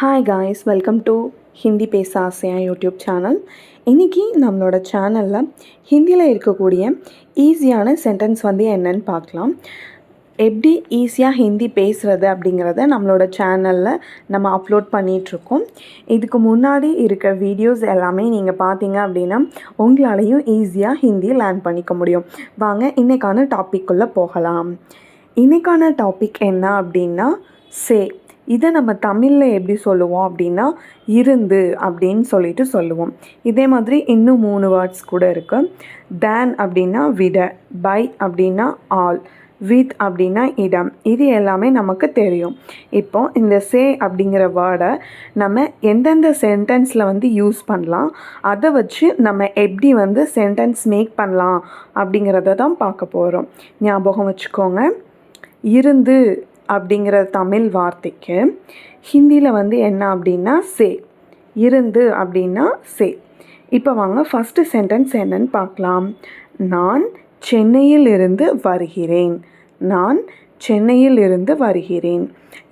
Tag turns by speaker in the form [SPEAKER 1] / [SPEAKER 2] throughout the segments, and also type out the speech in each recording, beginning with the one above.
[SPEAKER 1] Hi guys, welcome to Hindi பேச ஆசையா YouTube channel. இன்றைக்கி நம்மளோட சேனலில் ஹிந்தியில் இருக்கக்கூடிய ஈஸியான சென்டென்ஸ் என்னென்னு பார்க்கலாம். எப்படி ஈஸியாக ஹிந்தி பேசுகிறது அப்படிங்கிறத நம்மளோட சேனலில் நம்ம அப்லோட் பண்ணிகிட்ருக்கோம். இதுக்கு முன்னாடி இருக்க வீடியோஸ் எல்லாமே நீங்கள் பார்த்தீங்க அப்படின்னா உங்களாலையும் ஈஸியாக ஹிந்தி லேர்ன் பண்ணிக்க முடியும். வாங்க இன்றைக்கான டாப்பிக்குள்ளே போகலாம். இன்றைக்கான டாபிக் என்ன அப்படின்னா சே. இதை நம்ம தமிழில் எப்படி சொல்லுவோம் அப்படின்னா இருந்து அப்படின்னு சொல்லுவோம். இதே மாதிரி இன்னும் 3 வேர்ட்ஸ் கூட இருக்குது. தேன் அப்படின்னா விட, பை அப்படின்னா ஆல், வித் அப்படின்னா இடம். இது எல்லாமே நமக்கு தெரியும். இப்போ இந்த சே அப்படிங்கிற வேர்டை நம்ம எந்தெந்த சென்டென்ஸில் யூஸ் பண்ணலாம், அதை வச்சு நம்ம எப்படி சென்டென்ஸ் மேக் பண்ணலாம் அப்படிங்கிறத தான் பார்க்க போகிறோம். ஞாபகம் வச்சுக்கோங்க, இருந்து அப்படிங்கிற தமிழ் வார்த்தைக்கு ஹிந்தியில் என்ன அப்படின்னா சே. இருந்து அப்படின்னா சே. இப்போ வாங்க ஃபஸ்ட்டு சென்டென்ஸ் என்னன்னு பார்க்கலாம். நான் சென்னையில் இருந்து வருகிறேன். நான் சென்னையில் இருந்து வருகிறேன்.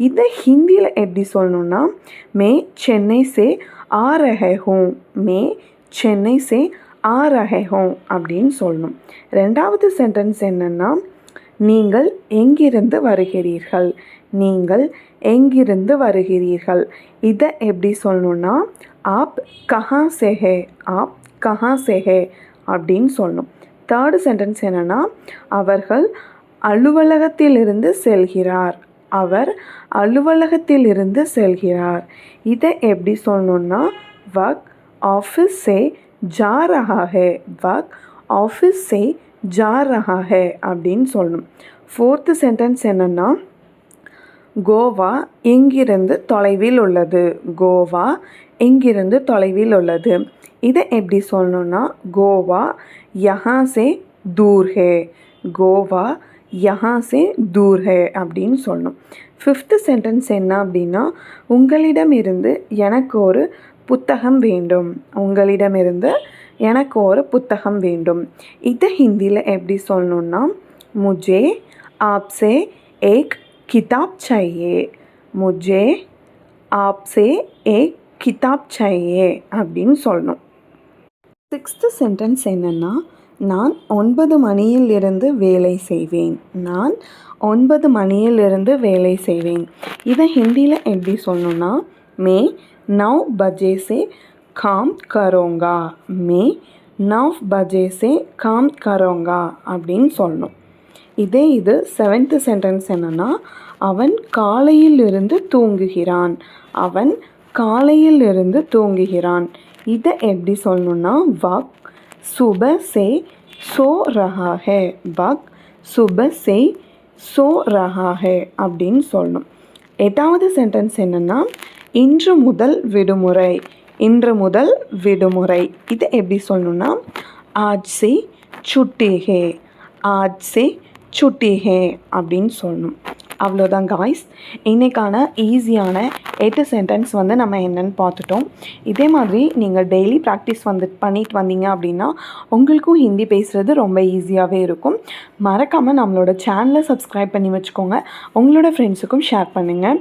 [SPEAKER 1] இதை ஹிந்தியில் எப்படி சொல்லணுன்னா மே சென்னை சே ஆ ரஹே ஹூம், மே சென்னை சே ஆ ரஹே ஹூம் அப்படின்னு சொல்லணும். ரெண்டாவது சென்டென்ஸ் என்னென்னா நீங்கள் எங்கிருந்து வருகிறீர்கள். நீங்கள் எங்கிருந்து வருகிறீர்கள். இதை எப்படி சொல்லணுன்னா ஆப் கஹா சே ஹே, ஆப் கஹா சே ஹே அப்படின்னு சொல்லணும். தேர்டு சென்டென்ஸ் என்னென்னா அவர்கள் அலுவலகத்திலிருந்து செல்கிறார். அவர் அலுவலகத்திலிருந்து செல்கிறார். இதை எப்படி சொல்லணுன்னா வக் ஆஃபீஸ் சே ஜா ரஹா ஹே, வக் ஆஃபீஸ் சே ஜா ரஹா ஹே அப்படின்னு சொல்லணும். ஃபோர்த்து சென்டென்ஸ் என்னென்னா கோவா எங்கிருந்து தொலைவில் உள்ளது. கோவா எங்கிருந்து தொலைவில் உள்ளது. இதை எப்படி சொல்லணுன்னா கோவா யஹா சே தூர் ஹே, கோவா யஹா சே தூர் ஹே அப்படின்னு சொல்லணும். ஃபிஃப்த்து சென்டென்ஸ் என்ன அப்படின்னா உங்களிடமிருந்து எனக்கு ஒரு புத்தகம் வேண்டும். உங்களிடமிருந்து எனக்கு ஒரு புத்தகம் வேண்டும். இதை ஹிந்தியில் எப்படி சொல்லணுன்னா முझे आपसे एक किताब चाहिए, मुझे आपसे एक किताब चाहिए அப்படின்னு சொல்லணும். சிக்ஸ்த்து சென்டென்ஸ் என்னென்னா நான் 9 மணியிலிருந்து வேலை செய்வேன். நான் 9 மணியிலிருந்து வேலை செய்வேன். இதை ஹிந்தியில் எப்படி சொல்லணுன்னா மே 9 बजे से काम करूँगा, मैं 9 बजे से काम करूँगा அப்படின்னு சொல்லணும். இது செவன்த்து சென்டென்ஸ் என்னென்னா அவன் காலையில் இருந்து தூங்குகிறான். அவன் காலையில் இருந்து தூங்குகிறான். இதை எப்படி சொல்லணுன்னா வக் சுப சே சோ ரஹா ஹே, வக் சுப சே சோ ரஹா ஹே அப்படின்னு சொல்லணும். எட்டாவது சென்டென்ஸ் என்னென்னா இன்று முதல் விடுமுறை. இன்று முதல் விடுமுறை. இதை எப்படி சொல்லணுன்னா ஆஜ் சே சுட்டி ஹே, ஆஜ் சே சுட்டி ஹே அப்படின்னு சொல்லணும். அவ்வளோதான் காய்ஸ், இன்றைக்கான ஈஸியான 8 சென்டென்ஸ் நம்ம என்னென்னு பார்த்துட்டோம். இதே மாதிரி நீங்கள் டெய்லி ப்ராக்டிஸ் பண்ணிட்டு வந்தீங்க அப்படின்னா உங்களுக்கும் ஹிந்தி பேசுகிறது ரொம்ப ஈஸியாகவே இருக்கும். மறக்காமல் நம்மளோட சேனலை சப்ஸ்கிரைப் பண்ணி வச்சுக்கோங்க. உங்களோட ஃப்ரெண்ட்ஸுக்கும் ஷேர் பண்ணுங்கள்.